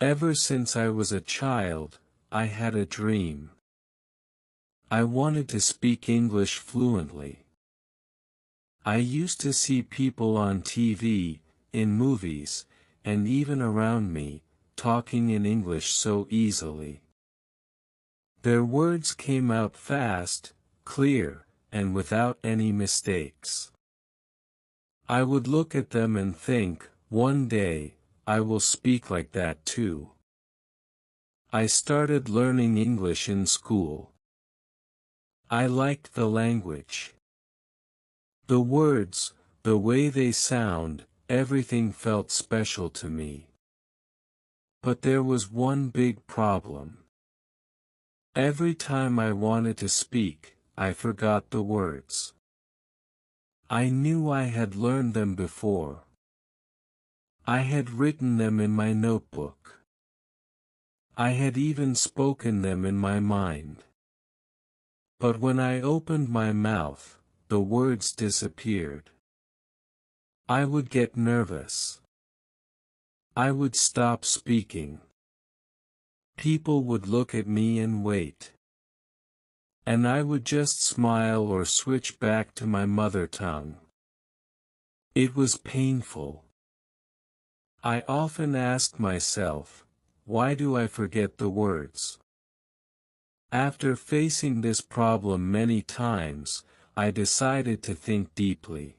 Ever since I was a child, I had a dream. I wanted to speak English fluently. I used to see people on TV, in movies, and even around me, talking in English so easily. Their words came out fast, clear, and without any mistakes. I would look at them and think, one day, I will speak like that too. I started learning English in school. I liked the language. The words, the way they sound, everything felt special to me. But there was one big problem. Every time I wanted to speak, I forgot the words. I knew I had learned them before. I had written them in my notebook. I had even spoken them in my mind. But when I opened my mouth, the words disappeared. I would get nervous. I would stop speaking. People would look at me and wait. And I would just smile or switch back to my mother tongue. It was painful. I often asked myself, why do I forget the words? After facing this problem many times, I decided to think deeply.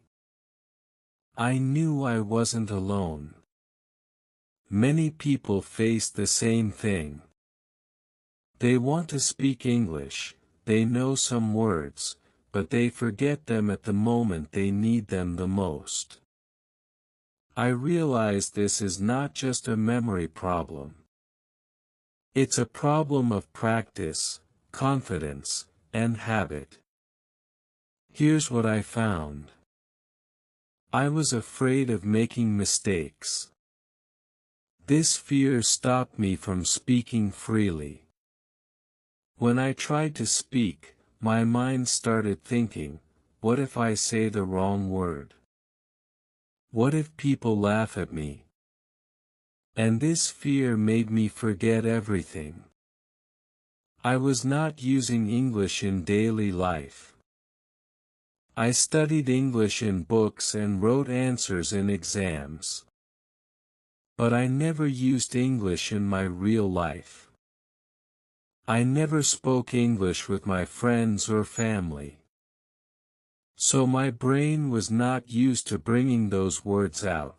I knew I wasn't alone. Many people face the same thing. They want to speak English, they know some words, but they forget them at the moment they need them the most. I realize this is not just a memory problem. It's a problem of practice, confidence, and habit. Here's what I found. I was afraid of making mistakes. This fear stopped me from speaking freely. When I tried to speak, my mind started thinking, what if I say the wrong word? What if people laugh at me? And this fear made me forget everything. I was not using English in daily life. I studied English in books and wrote answers in exams. But I never used English in my real life. I never spoke English with my friends or family. So my brain was not used to bringing those words out.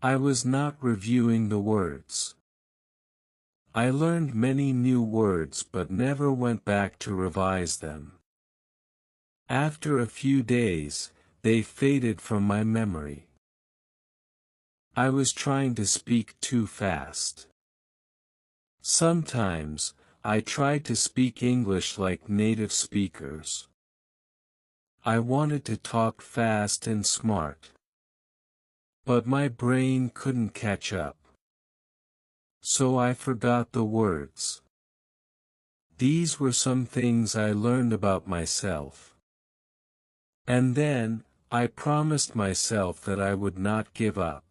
I was not reviewing the words. I learned many new words but never went back to revise them. After a few days, they faded from my memory. I was trying to speak too fast. Sometimes, I tried to speak English like native speakers. I wanted to talk fast and smart. But my brain couldn't catch up. So I forgot the words. These were some things I learned about myself. And then, I promised myself that I would not give up.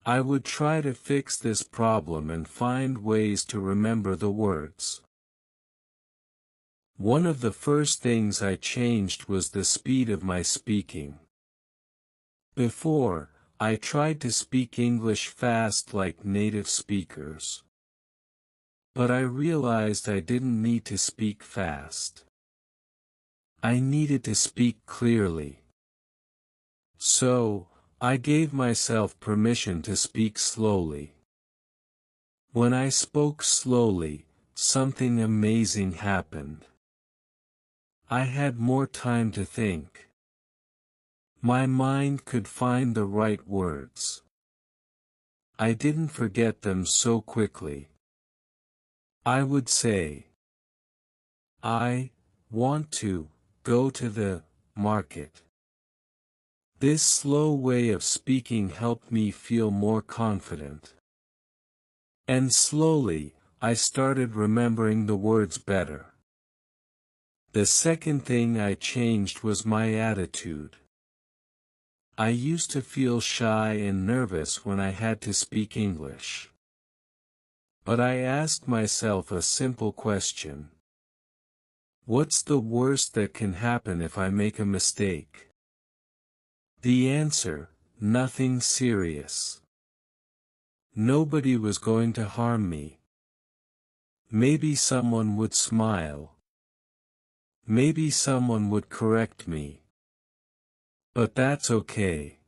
I would try to fix this problem and find ways to remember the words. One of the first things I changed was the speed of my speaking. Before, I tried to speak English fast like native speakers. But I realized I didn't need to speak fast. I needed to speak clearly. So, I gave myself permission to speak slowly. When I spoke slowly, something amazing happened. I had more time to think. My mind could find the right words. I didn't forget them so quickly. I would say, I want to go to the market. This slow way of speaking helped me feel more confident. And slowly, I started remembering the words better. The second thing I changed was my attitude. I used to feel shy and nervous when I had to speak English. But I asked myself a simple question. What's the worst that can happen if I make a mistake? The answer, nothing serious. Nobody was going to harm me. Maybe someone would smile. Maybe someone would correct me. But that's okay.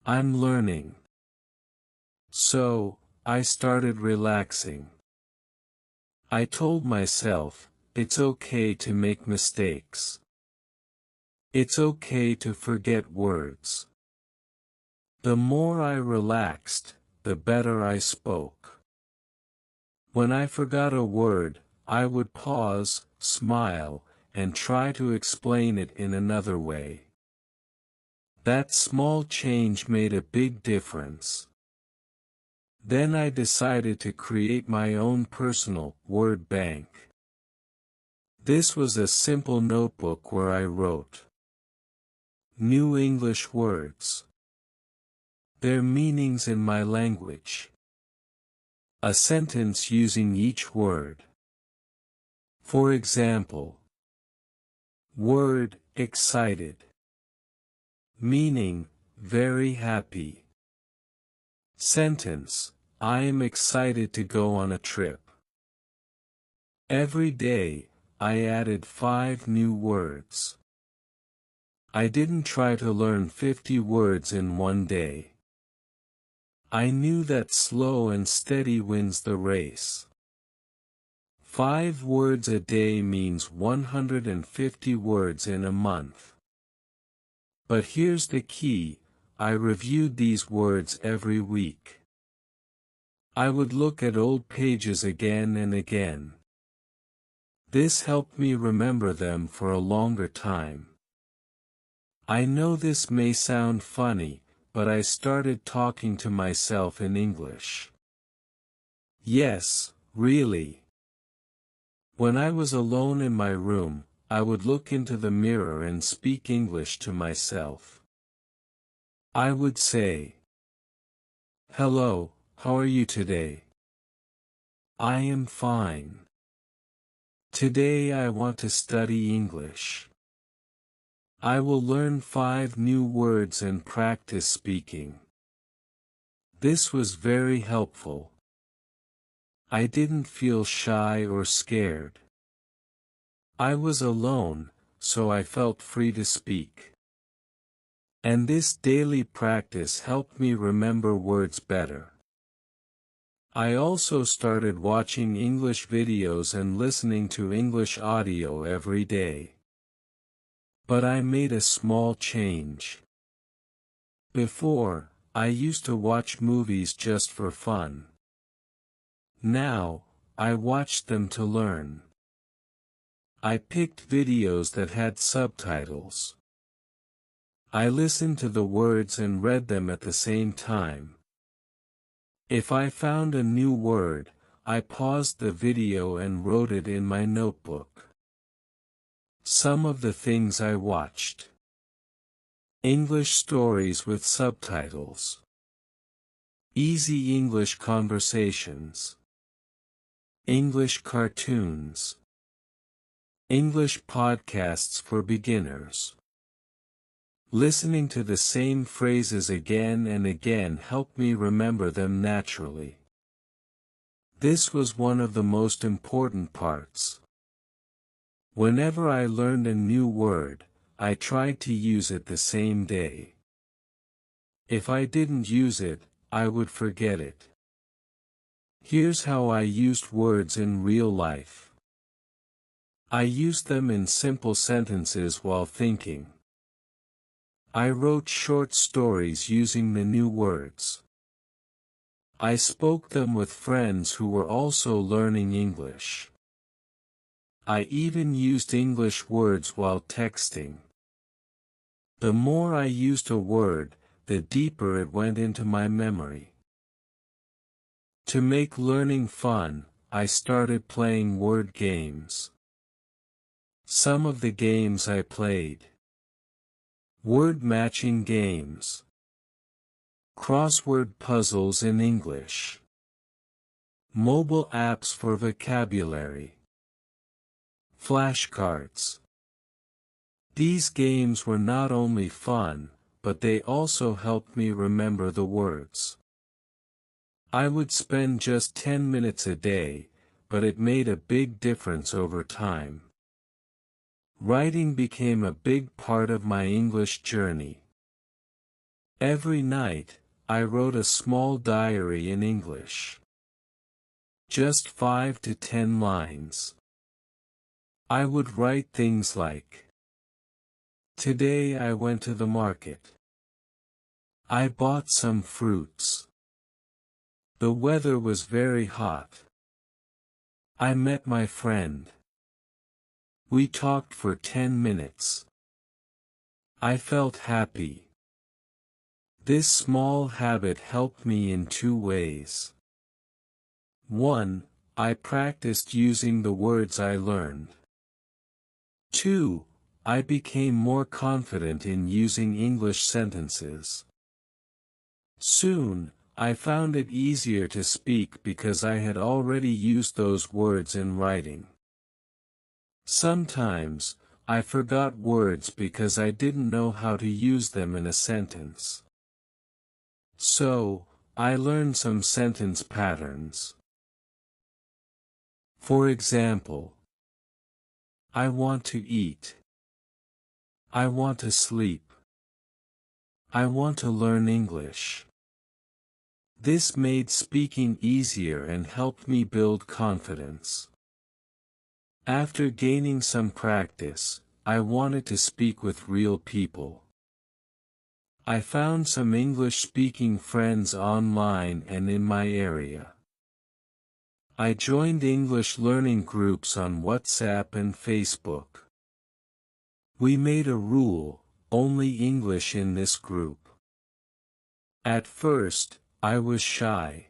I'm learning. So, I started relaxing. I told myself, it's okay to make mistakes. It's okay to forget words. The more I relaxed, the better I spoke. When I forgot a word, I would pause, smile, and try to explain it in another way. That small change made a big difference. Then I decided to create my own personal word bank. This was a simple notebook where I wrote new English words, their meanings in my language, a sentence using each word. For example, word, excited. Meaning, very happy. Sentence, I am excited to go on a trip. Every day, I added 5 new words. I didn't try to learn 50 words in one day. I knew that slow and steady wins the race. 5 words a day means 150 words in a month. But here's the key, I reviewed these words every week. I would look at old pages again and again. This helped me remember them for a longer time. I know this may sound funny, but I started talking to myself in English. Yes, really. When I was alone in my room, I would look into the mirror and speak English to myself. I would say, "Hello, how are you today?" "I am fine. Today I want to study English. I will learn 5 new words and practice speaking." This was very helpful. I didn't feel shy or scared. I was alone, so I felt free to speak. And this daily practice helped me remember words better. I also started watching English videos and listening to English audio every day. But I made a small change. Before, I used to watch movies just for fun. Now, I watched them to learn. I picked videos that had subtitles. I listened to the words and read them at the same time. If I found a new word, I paused the video and wrote it in my notebook. Some of the things I watched: English stories with subtitles, easy English conversations, English cartoons, English podcasts for beginners. Listening to the same phrases again and again helped me remember them naturally. This was one of the most important parts. Whenever I learned a new word, I tried to use it the same day. If I didn't use it, I would forget it. Here's how I used words in real life. I used them in simple sentences while thinking. I wrote short stories using the new words. I spoke them with friends who were also learning English. I even used English words while texting. The more I used a word, the deeper it went into my memory. To make learning fun, I started playing word games. Some of the games I played: Word matching games. Crossword puzzles in English. Mobile apps for vocabulary. Flashcards. These games were not only fun, but they also helped me remember the words. I would spend just 10 minutes a day, but it made a big difference over time. Writing became a big part of my English journey. Every night, I wrote a small diary in English. Just 5 to 10 lines. I would write things like, "Today I went to the market. I bought some fruits. The weather was very hot. I met my friend. We talked for 10 minutes. I felt happy." This small habit helped me in two ways. 1. I practiced using the words I learned. 2. I became more confident in using English sentences. Soon, I found it easier to speak because I had already used those words in writing. Sometimes, I forgot words because I didn't know how to use them in a sentence. So, I learned some sentence patterns. For example, I want to eat. I want to sleep. I want to learn English. This made speaking easier and helped me build confidence. After gaining some practice, I wanted to speak with real people. I found some English-speaking friends online and in my area. I joined English learning groups on WhatsApp and Facebook. We made a rule, only English in this group. At first, I was shy.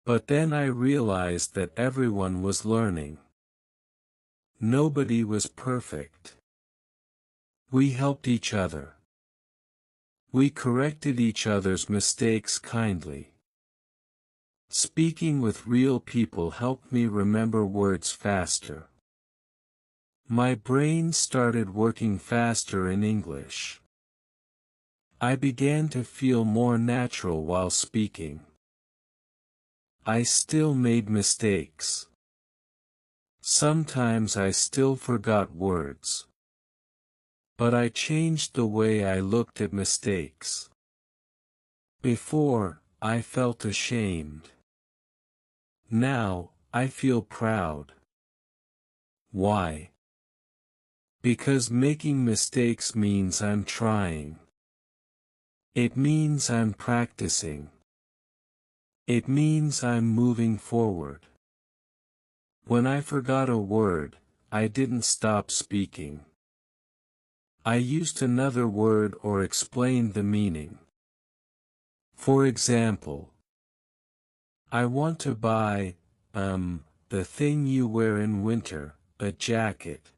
But then I realized that everyone was learning. Nobody was perfect. We helped each other. We corrected each other's mistakes kindly. Speaking with real people helped me remember words faster. My brain started working faster in English. I began to feel more natural while speaking. I still made mistakes. Sometimes I still forgot words. But I changed the way I looked at mistakes. Before, I felt ashamed. Now, I feel proud. Why? Because making mistakes means I'm trying. It means I'm practicing. It means I'm moving forward. When I forgot a word, I didn't stop speaking. I used another word or explained the meaning. For example, I want to buy, the thing you wear in winter, a jacket.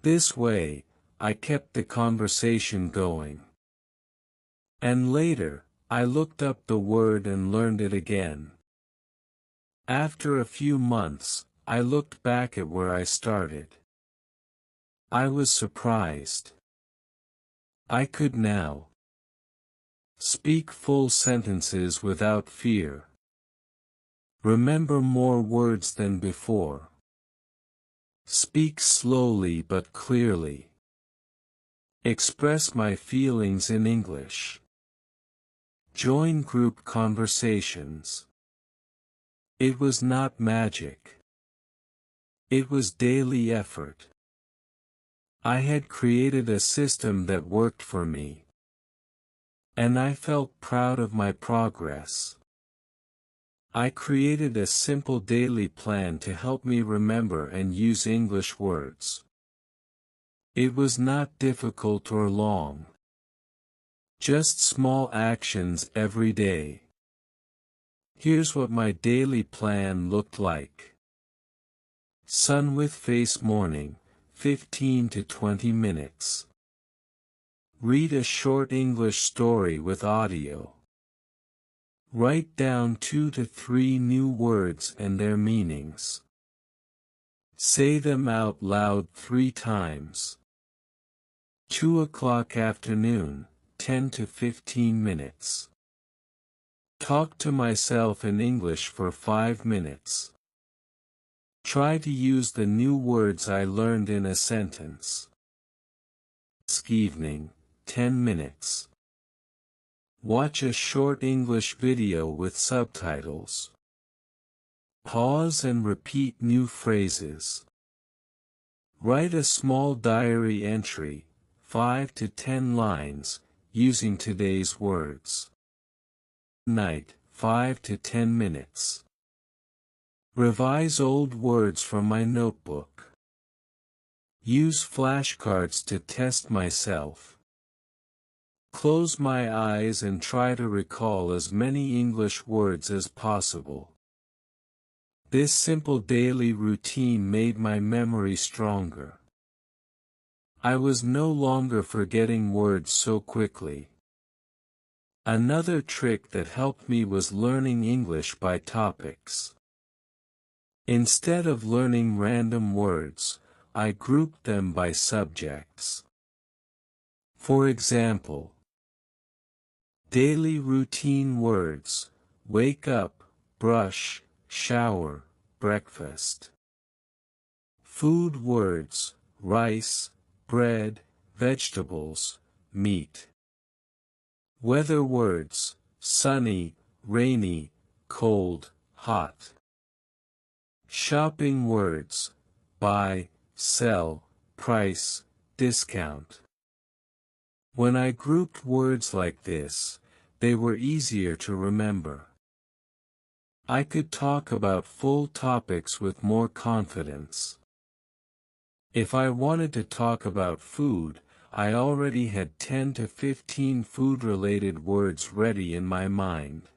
This way, I kept the conversation going. And later, I looked up the word and learned it again. After a few months, I looked back at where I started. I was surprised. I could now speak full sentences without fear. Remember more words than before. Speak slowly but clearly. Express my feelings in English. Join group conversations. It was not magic. It was daily effort. I had created a system that worked for me. And I felt proud of my progress. I created a simple daily plan to help me remember and use English words. It was not difficult or long. Just small actions every day. Here's what my daily plan looked like. Sun with face morning, 15 to 20 minutes. Read a short English story with audio. Write down 2 to 3 new words and their meanings. Say them out loud 3 times. 2 o'clock afternoon, 10 to 15 minutes. Talk to myself in English for 5 minutes. Try to use the new words I learned in a sentence. Evening, 10 minutes. Watch a short English video with subtitles. Pause and repeat new phrases. Write a small diary entry, 5 to 10 lines, using today's words. Night, 5 to 10 minutes. Revise old words from my notebook. Use flashcards to test myself. Close my eyes and try to recall as many English words as possible. This simple daily routine made my memory stronger. I was no longer forgetting words so quickly. Another trick that helped me was learning English by topics. Instead of learning random words, I grouped them by subjects. For example, daily routine words: wake up, brush, shower, breakfast. Food words: rice, bread, vegetables, meat. Weather words: sunny, rainy, cold, hot. Shopping words: buy, sell, price, discount. When I grouped words like this, they were easier to remember. I could talk about full topics with more confidence. If I wanted to talk about food, I already had 10 to 15 food-related words ready in my mind.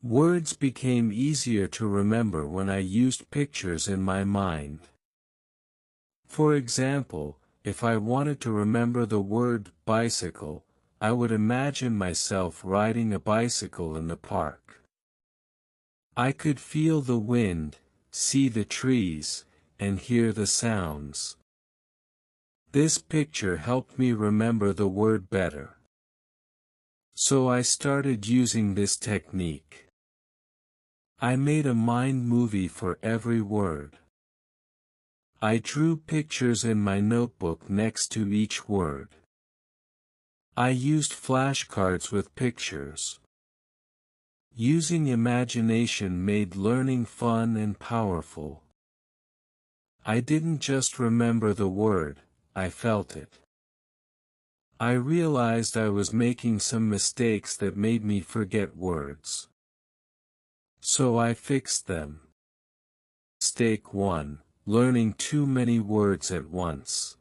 Words became easier to remember when I used pictures in my mind. For example, if I wanted to remember the word bicycle, I would imagine myself riding a bicycle in the park. I could feel the wind, see the trees, and hear the sounds. This picture helped me remember the word better. So I started using this technique. I made a mind movie for every word. I drew pictures in my notebook next to each word. I used flashcards with pictures. Using imagination made learning fun and powerful. I didn't just remember the word, I felt it. I realized I was making some mistakes that made me forget words. So I fixed them. Mistake 1. Learning too many words at once.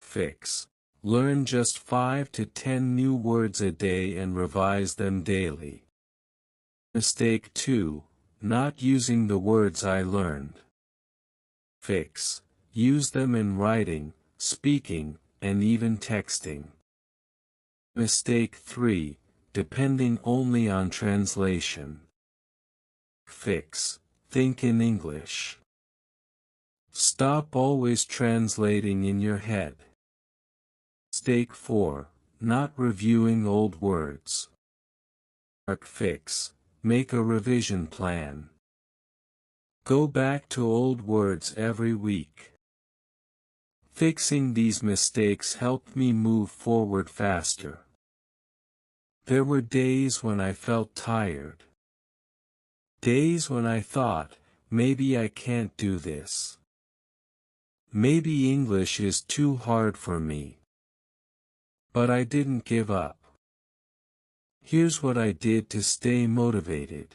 Fix. Learn just 5 to 10 new words a day and revise them daily. Mistake 2. Not using the words I learned. Fix. Use them in writing, speaking, and even texting. Mistake 3. Depending only on translation. Fix. Think in English. Stop always translating in your head. Mistake 4. Not reviewing old words. Fix. Make a revision plan. Go back to old words every week. Fixing these mistakes helped me move forward faster. There were days when I felt tired. Days when I thought, maybe I can't do this. Maybe English is too hard for me. But I didn't give up. Here's what I did to stay motivated.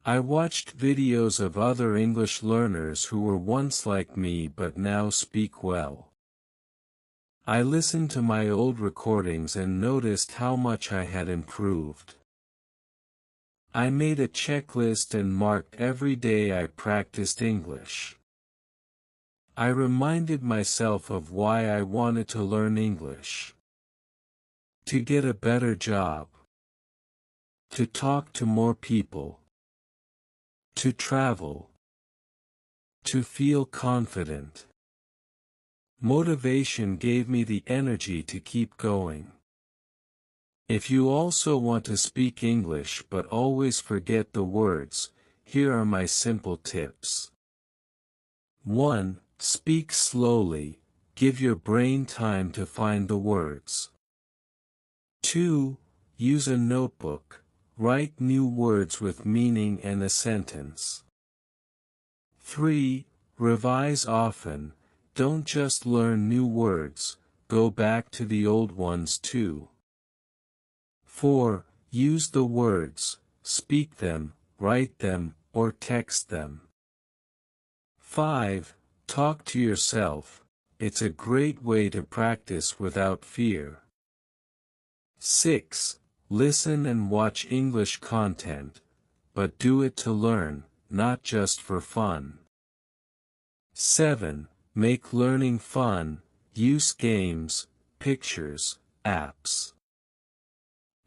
I watched videos of other English learners who were once like me but now speak well. I listened to my old recordings and noticed how much I had improved. I made a checklist and marked every day I practiced English. I reminded myself of why I wanted to learn English. To get a better job. To talk to more people. To travel. To feel confident. Motivation gave me the energy to keep going. If you also want to speak English but always forget the words, here are my simple tips. 1. Speak slowly, give your brain time to find the words. 2. Use a notebook, write new words with meaning and a sentence. 3. Revise often, don't just learn new words, go back to the old ones too. 4. Use the words, speak them, write them, or text them. 5. Talk to yourself, it's a great way to practice without fear. 6. Listen and watch English content, but do it to learn, not just for fun. 7. Make learning fun, use games, pictures, apps.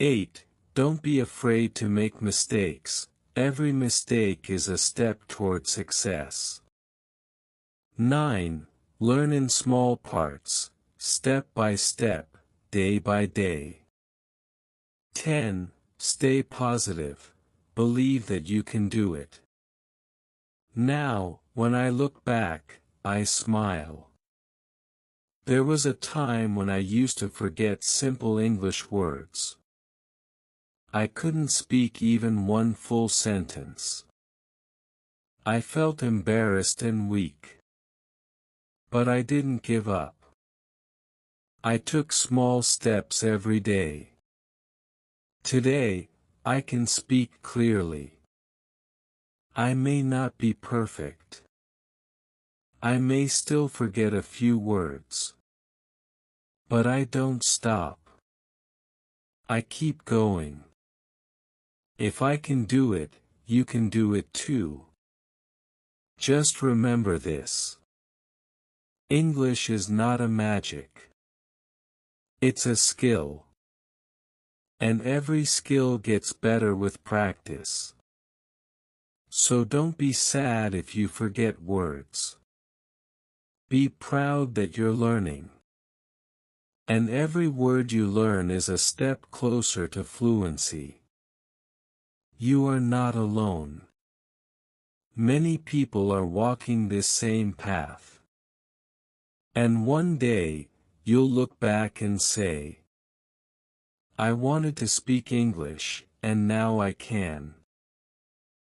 8. Don't be afraid to make mistakes, every mistake is a step toward success. 9. Learn in small parts, step by step, day by day. 10. Stay positive, believe that you can do it. Now, when I look back, I smile. There was a time when I used to forget simple English words. I couldn't speak even one full sentence. I felt embarrassed and weak. But I didn't give up. I took small steps every day. Today, I can speak clearly. I may not be perfect. I may still forget a few words. But I don't stop. I keep going. If I can do it, you can do it too. Just remember this. English is not a magic. It's a skill. And every skill gets better with practice. So don't be sad if you forget words. Be proud that you're learning. And every word you learn is a step closer to fluency. You are not alone. Many people are walking this same path. And one day, you'll look back and say, I wanted to speak English, and now I can.